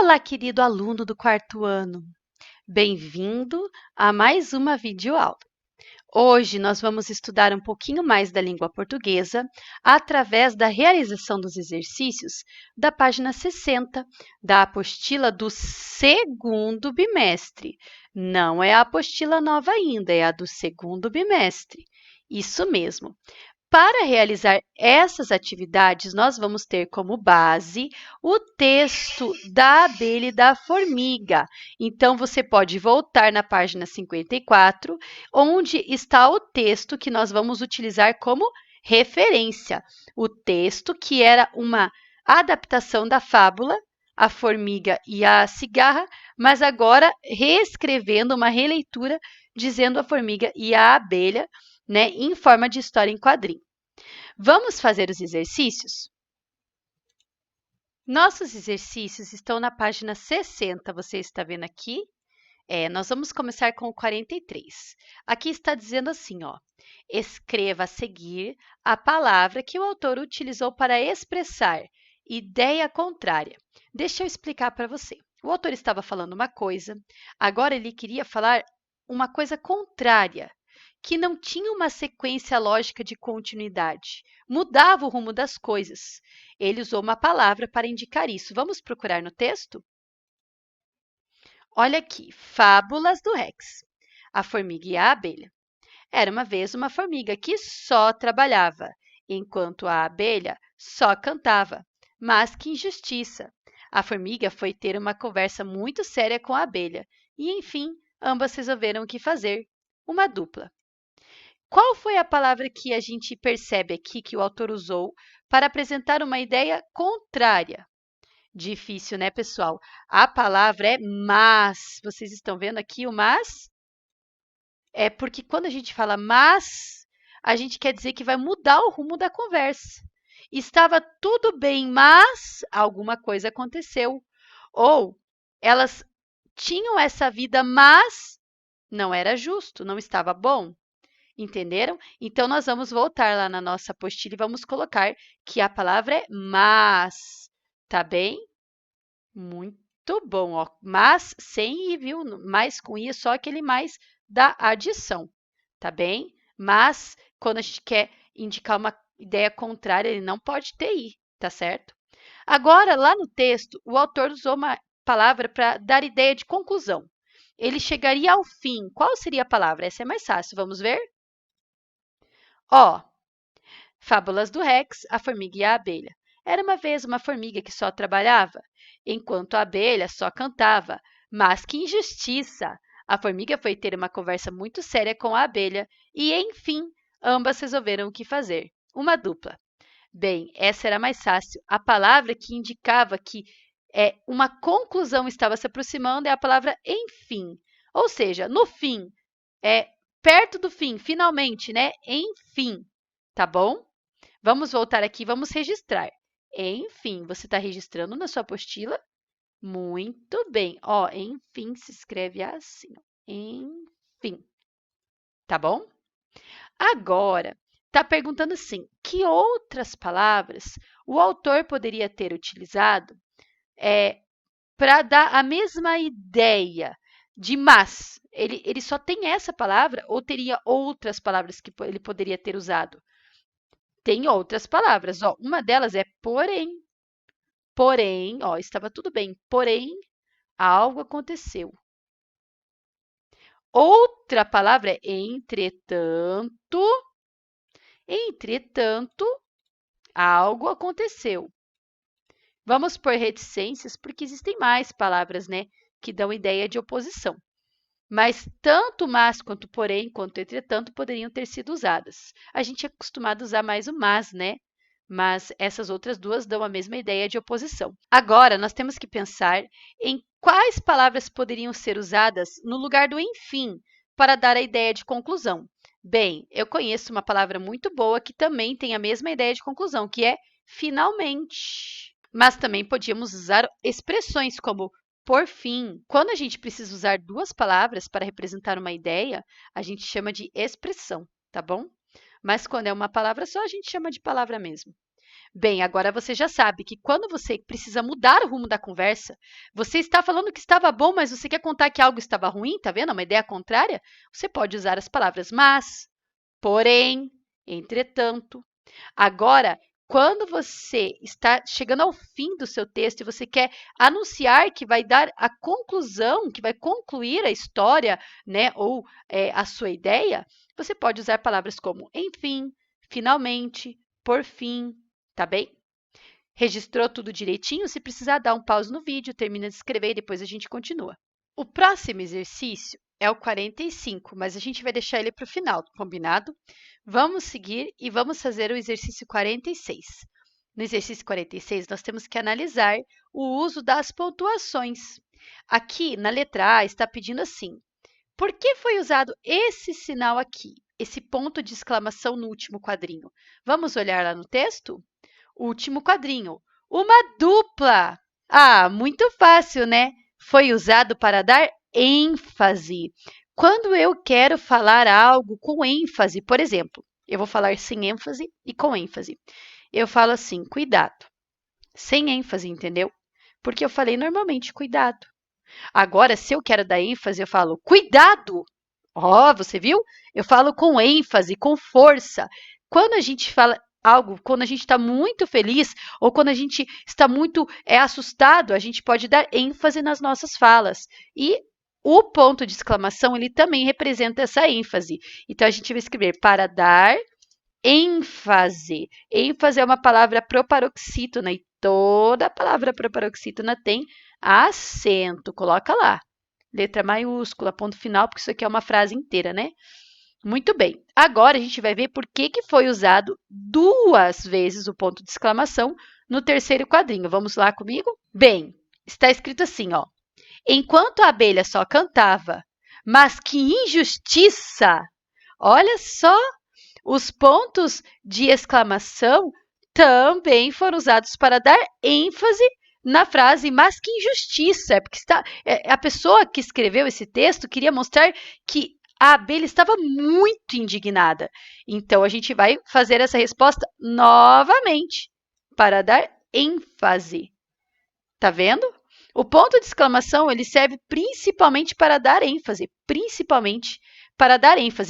Olá, querido aluno do quarto ano. Bem-vindo a mais uma videoaula. Hoje nós vamos estudar um pouquinho mais da língua portuguesa através da realização dos exercícios da página 60 da apostila do segundo bimestre. Não é a apostila nova ainda, é a do segundo bimestre. Isso mesmo. Para realizar essas atividades, nós vamos ter como base o texto da abelha e da formiga. Então, você pode voltar na página 54, onde está o texto que nós vamos utilizar como referência. O texto que era uma adaptação da fábula A Formiga e a Cigarra, mas agora reescrevendo uma releitura, dizendo a formiga e a abelha, né, em forma de história em quadrinho. Vamos fazer os exercícios? Nossos exercícios estão na página 60, você está vendo aqui? Nós vamos começar com o 43. Aqui está dizendo assim, ó, escreva a seguir a palavra que o autor utilizou para expressar ideia contrária. Deixa eu explicar para você. O autor estava falando uma coisa, agora ele queria falar uma coisa contrária, que não tinha uma sequência lógica de continuidade, mudava o rumo das coisas. Ele usou uma palavra para indicar isso. Vamos procurar no texto? Olha aqui, Fábulas do Rex, a formiga e a abelha. Era uma vez uma formiga que só trabalhava, enquanto a abelha só cantava. Mas que injustiça! A formiga foi ter uma conversa muito séria com a abelha e, enfim, ambas resolveram o que fazer, uma dupla. Qual foi a palavra que a gente percebe aqui que o autor usou para apresentar uma ideia contrária? Difícil, né, pessoal? A palavra é mas. Vocês estão vendo aqui o mas? É porque quando a gente fala mas, a gente quer dizer que vai mudar o rumo da conversa. Estava tudo bem, mas alguma coisa aconteceu. Ou elas tinham essa vida, mas não era justo, não estava bom. Entenderam? Então, nós vamos voltar lá na nossa apostila e vamos colocar que a palavra é mas, tá bem? Muito bom, ó. Mas sem i, viu? Mais com i, é só aquele mais da adição, tá bem? Mas, quando a gente quer indicar uma ideia contrária, ele não pode ter i, tá certo? Agora, lá no texto, o autor usou uma palavra para dar ideia de conclusão. Ele chegaria ao fim. Qual seria a palavra? Essa é mais fácil, vamos ver? Ó, Fábulas do Rex, a formiga e a abelha. Era uma vez uma formiga que só trabalhava, enquanto a abelha só cantava. Mas que injustiça! A formiga foi ter uma conversa muito séria com a abelha e, enfim, ambas resolveram o que fazer. Uma dupla. Bem, essa era mais fácil. A palavra que indicava que uma conclusão estava se aproximando é a palavra enfim. Ou seja, no fim, perto do fim, finalmente, né? Enfim, tá bom? Vamos voltar aqui, vamos registrar. Enfim, você está registrando na sua apostila? Muito bem. Ó, enfim, se escreve assim. Ó. Enfim. Tá bom? Agora, está perguntando assim, que outras palavras o autor poderia ter utilizado para dar a mesma ideia de mas? Ele só tem essa palavra ou teria outras palavras que ele poderia ter usado? Tem outras palavras, ó. Uma delas é porém. Porém, ó, estava tudo bem, porém, algo aconteceu. Outra palavra é entretanto. Entretanto, algo aconteceu. Vamos por reticências, porque existem mais palavras, né, que dão ideia de oposição. Mas tanto mas quanto porém, quanto entretanto, poderiam ter sido usadas. A gente é acostumado a usar mais o mas, né? Mas essas outras duas dão a mesma ideia de oposição. Agora, nós temos que pensar em quais palavras poderiam ser usadas no lugar do enfim para dar a ideia de conclusão. Bem, eu conheço uma palavra muito boa que também tem a mesma ideia de conclusão, que é finalmente. Mas também podíamos usar expressões como por fim. Quando a gente precisa usar duas palavras para representar uma ideia, a gente chama de expressão, tá bom? Mas quando é uma palavra só, a gente chama de palavra mesmo. Bem, agora você já sabe que quando você precisa mudar o rumo da conversa, você está falando que estava bom, mas você quer contar que algo estava ruim, tá vendo? Uma ideia contrária? Você pode usar as palavras mas, porém, entretanto. Agora, quando você está chegando ao fim do seu texto e você quer anunciar que vai dar a conclusão, que vai concluir a história, né, ou a sua ideia, você pode usar palavras como enfim, finalmente, por fim, tá bem? Registrou tudo direitinho? Se precisar, dá um pause no vídeo, termina de escrever e depois a gente continua. O próximo exercício é o 45, mas a gente vai deixar ele para o final, combinado? Vamos seguir e vamos fazer o exercício 46. No exercício 46, nós temos que analisar o uso das pontuações. Aqui, na letra A, está pedindo assim: por que foi usado esse sinal aqui, esse ponto de exclamação no último quadrinho? Vamos olhar lá no texto? Último quadrinho. Uma dupla. Ah, muito fácil, né? Foi usado para dar ênfase. Quando eu quero falar algo com ênfase, por exemplo, eu vou falar sem ênfase e com ênfase. Eu falo assim, cuidado. Sem ênfase, entendeu? Porque eu falei normalmente cuidado. Agora, se eu quero dar ênfase, eu falo cuidado. Ó, você viu? Eu falo com ênfase, com força. Quando a gente fala algo, quando a gente está muito feliz ou quando a gente está muito assustado, a gente pode dar ênfase nas nossas falas. E o ponto de exclamação, ele também representa essa ênfase. Então, a gente vai escrever para dar ênfase. ênfase é uma palavra proparoxítona e toda palavra proparoxítona tem acento. Coloca lá. Letra maiúscula, ponto final, porque isso aqui é uma frase inteira, né? Muito bem. Agora a gente vai ver por que foi usado 2 vezes o ponto de exclamação no terceiro quadrinho. Vamos lá comigo? Bem, está escrito assim, ó. Enquanto a abelha só cantava, mas que injustiça! Olha só, os pontos de exclamação também foram usados para dar ênfase na frase, mas que injustiça, porque a pessoa que escreveu esse texto queria mostrar que a abelha estava muito indignada. Então, a gente vai fazer essa resposta novamente para dar ênfase. Tá vendo? O ponto de exclamação ele serve principalmente para dar ênfase,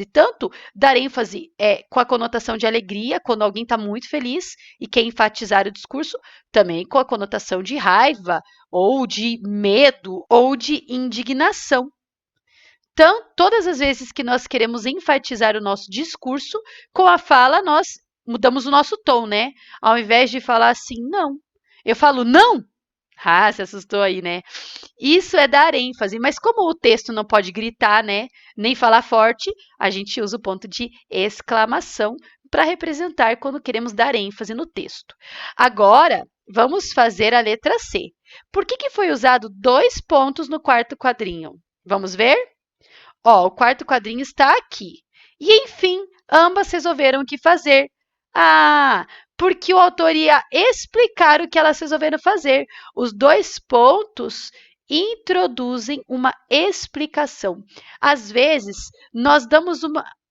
tanto dar ênfase com a conotação de alegria, quando alguém está muito feliz e quer enfatizar o discurso, também com a conotação de raiva, ou de medo, ou de indignação. Então, todas as vezes que nós queremos enfatizar o nosso discurso, com a fala nós mudamos o nosso tom, né? Ao invés de falar assim, não. Eu falo não. Ah, se assustou aí, né? Isso é dar ênfase, mas como o texto não pode gritar, né, nem falar forte, a gente usa o ponto de exclamação para representar quando queremos dar ênfase no texto. Agora, vamos fazer a letra C. Por que foi usado 2 pontos no quarto quadrinho? Vamos ver? Ó, o quarto quadrinho está aqui. E, enfim, ambas resolveram o que fazer. Ah, porque o autor ia explicar o que elas resolveram fazer. Os 2 pontos introduzem uma explicação. Às vezes, nós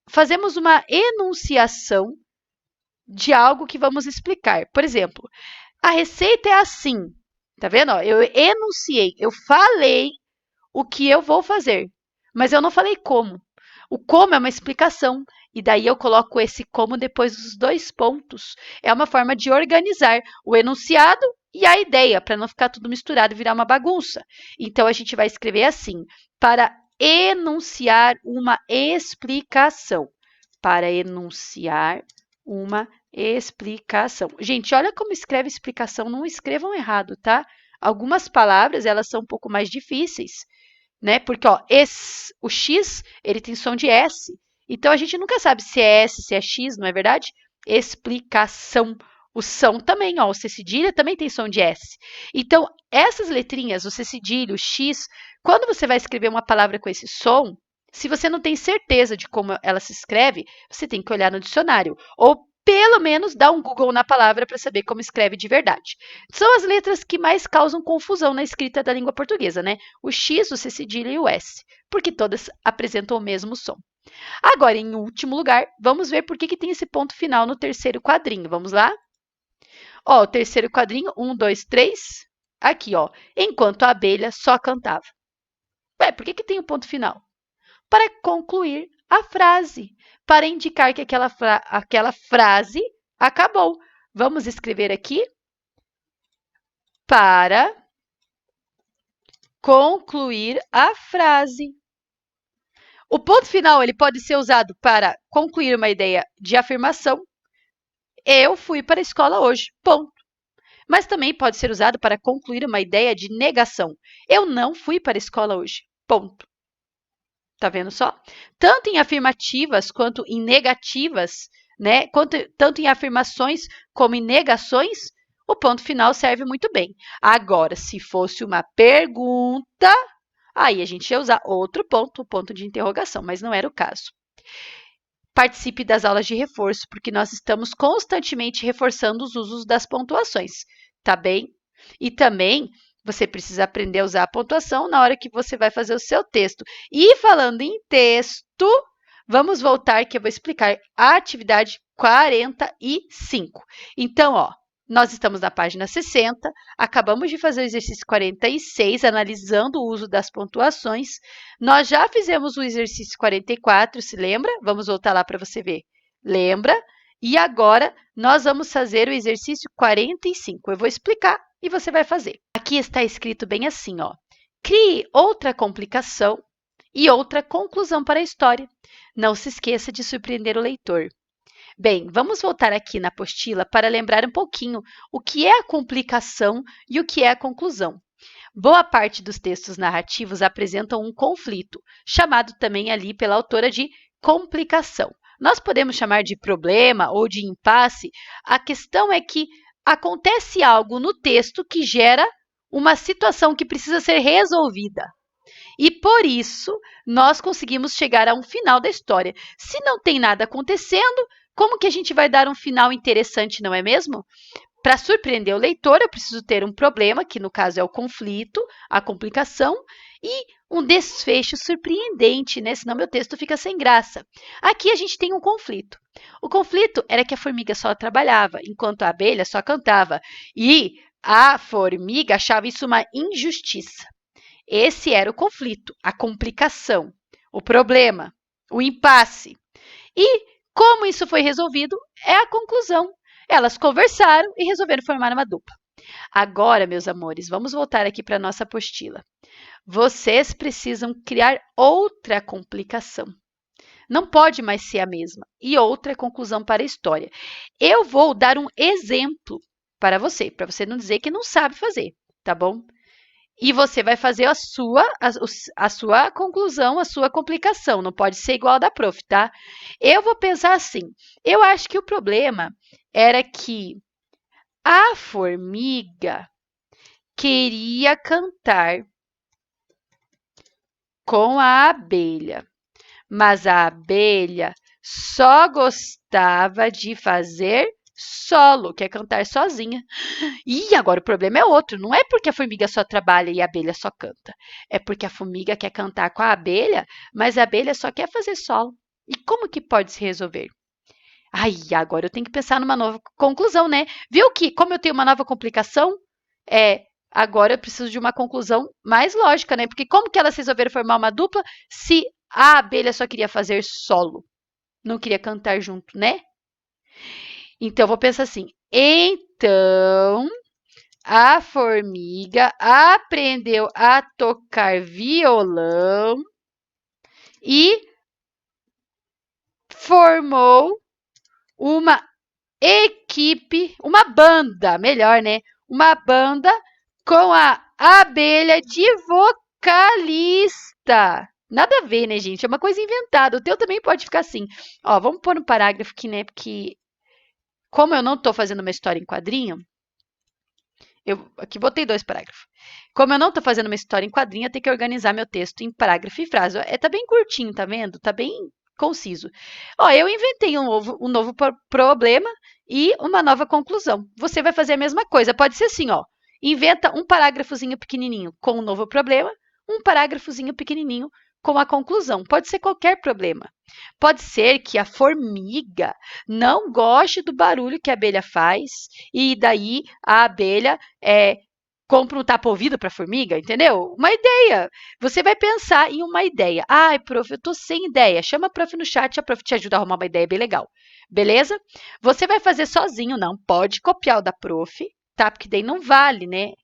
fazemos uma enunciação de algo que vamos explicar. Por exemplo, a receita é assim. Tá vendo? Ó, eu enunciei, eu falei o que eu vou fazer, mas eu não falei como. O como é uma explicação, e daí eu coloco esse como depois dos 2 pontos. É uma forma de organizar o enunciado e a ideia, para não ficar tudo misturado e virar uma bagunça. Então, a gente vai escrever assim, para enunciar uma explicação. Para enunciar uma explicação. Gente, olha como escreve explicação, não escrevam errado, tá? Algumas palavras, elas são um pouco mais difíceis, né? Porque ó, o X ele tem som de S. Então a gente nunca sabe se é S, se é X, não é verdade? Explicação. O som também, ó, o C cedilha também tem som de S. Então, essas letrinhas, o C cedilha, o X, quando você vai escrever uma palavra com esse som, se você não tem certeza de como ela se escreve, você tem que olhar no dicionário. Ou pelo menos dar um Google na palavra para saber como escreve de verdade. São as letras que mais causam confusão na escrita da língua portuguesa, né? O X, o C cedilha e o S, porque todas apresentam o mesmo som. Agora, em último lugar, vamos ver por que tem esse ponto final no terceiro quadrinho. Vamos lá? Ó, o terceiro quadrinho, 1, 2, 3. Aqui, ó. Enquanto a abelha só cantava. Ué, por que tem um ponto final? Para concluir a frase, para indicar que aquela frase acabou. Vamos escrever aqui para concluir a frase. O ponto final ele pode ser usado para concluir uma ideia de afirmação. Eu fui para a escola hoje, ponto. Mas também pode ser usado para concluir uma ideia de negação. Eu não fui para a escola hoje, ponto. Tá vendo só? Tanto em afirmativas quanto em negativas, né? Tanto em afirmações como em negações, o ponto final serve muito bem. Agora, se fosse uma pergunta, aí a gente ia usar outro ponto, o ponto de interrogação, mas não era o caso. Participe das aulas de reforço, porque nós estamos constantemente reforçando os usos das pontuações, tá bem? E também você precisa aprender a usar a pontuação na hora que você vai fazer o seu texto. E falando em texto, vamos voltar que eu vou explicar a atividade 45. Então, ó, nós estamos na página 60, acabamos de fazer o exercício 46, analisando o uso das pontuações. Nós já fizemos o exercício 44, se lembra? Vamos voltar lá para você ver. Lembra? E agora, nós vamos fazer o exercício 45. Eu vou explicar e você vai fazer. Aqui está escrito bem assim, ó. Crie outra complicação e outra conclusão para a história. Não se esqueça de surpreender o leitor. Bem, vamos voltar aqui na apostila para lembrar um pouquinho o que é a complicação e o que é a conclusão. Boa parte dos textos narrativos apresentam um conflito, chamado também ali pela autora de complicação. Nós podemos chamar de problema ou de impasse. A questão é que acontece algo no texto que gera uma situação que precisa ser resolvida. E por isso, nós conseguimos chegar a um final da história. Se não tem nada acontecendo, como que a gente vai dar um final interessante, não é mesmo? Para surpreender o leitor, eu preciso ter um problema, que no caso é o conflito, a complicação, e um desfecho surpreendente, né? Senão meu texto fica sem graça. Aqui a gente tem um conflito. O conflito era que a formiga só trabalhava, enquanto a abelha só cantava. E a formiga achava isso uma injustiça. Esse era o conflito, a complicação, o problema, o impasse. E como isso foi resolvido é a conclusão. Elas conversaram e resolveram formar uma dupla. Agora, meus amores, vamos voltar aqui para a nossa apostila. Vocês precisam criar outra complicação. Não pode mais ser a mesma. E outra conclusão para a história. Eu vou dar um exemplo para você não dizer que não sabe fazer, tá bom? E você vai fazer a sua conclusão, a sua complicação. Não pode ser igual a da prof, tá? Eu vou pensar assim. Eu acho que o problema era que a formiga queria cantar com a abelha, mas a abelha só gostava de fazer solo, que é cantar sozinha. E agora o problema é outro, não é porque a formiga só trabalha e a abelha só canta. É porque a formiga quer cantar com a abelha, mas a abelha só quer fazer solo. E como que pode se resolver? Ai, agora eu tenho que pensar numa nova conclusão, né? Viu que como eu tenho uma nova complicação, agora eu preciso de uma conclusão mais lógica, né? Porque como que elas resolveram formar uma dupla se a abelha só queria fazer solo? Não queria cantar junto, né? Então, eu vou pensar assim. Então, a formiga aprendeu a tocar violão e formou uma equipe, uma banda, melhor, né? Uma banda com a abelha de vocalista. Nada a ver, né, gente? É uma coisa inventada. O teu também pode ficar assim. Ó, vamos pôr um parágrafo aqui, né? Porque como eu não estou fazendo uma história em quadrinho, eu aqui botei 2 parágrafos. Como eu não estou fazendo uma história em quadrinho, eu tenho que organizar meu texto em parágrafo e frase. Tá bem curtinho, tá vendo? Tá bem conciso. Ó, eu inventei um novo problema e uma nova conclusão. Você vai fazer a mesma coisa. Pode ser assim, ó. Inventa um parágrafozinho pequenininho com um novo problema, um parágrafozinho pequenininho com a conclusão. Pode ser qualquer problema. Pode ser que a formiga não goste do barulho que a abelha faz e daí a abelha compra um tapa-ouvido para a formiga, entendeu? Uma ideia. Você vai pensar em uma ideia. Ai, prof, eu tô sem ideia. Chama a prof no chat, a prof te ajuda a arrumar uma ideia bem legal. Beleza? Você vai fazer sozinho, não pode copiar o da prof, tá? Porque daí não vale, né?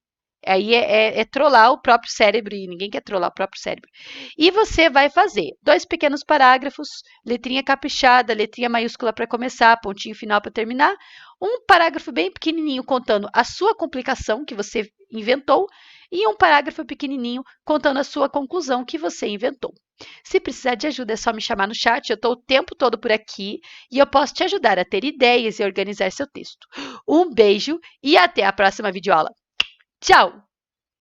Aí é trollar o próprio cérebro e ninguém quer trollar o próprio cérebro. E você vai fazer 2 pequenos parágrafos, letrinha caprichada, letrinha maiúscula para começar, pontinho final para terminar, um parágrafo bem pequenininho contando a sua complicação que você inventou e um parágrafo pequenininho contando a sua conclusão que você inventou. Se precisar de ajuda, é só me chamar no chat, eu estou o tempo todo por aqui e eu posso te ajudar a ter ideias e organizar seu texto. Um beijo e até a próxima videoaula. Tchau!